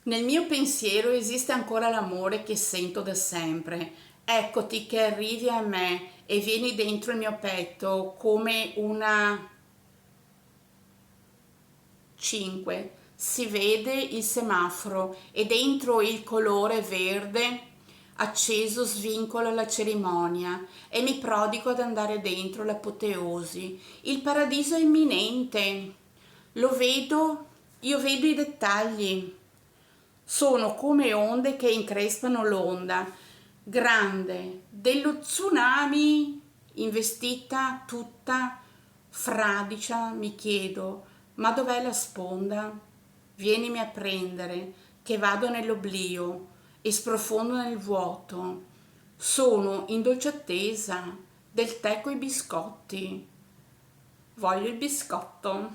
Nel mio pensiero esiste ancora l'amore che sento da sempre. Eccoti che arrivi a me e vieni dentro il mio petto come una 5. Si vede il semaforo e dentro il colore verde acceso svincola la cerimonia e mi prodigo ad andare dentro l'apoteosi. Il paradiso è imminente. Lo vedo, io vedo i dettagli. Sono come onde che increspano l'onda grande dello tsunami, investita tutta fradicia. Mi chiedo, ma dov'è la sponda? Vienimi a prendere, che vado nell'oblio e sprofondo nel vuoto. Sono in dolce attesa del tè coi biscotti. Voglio il biscotto.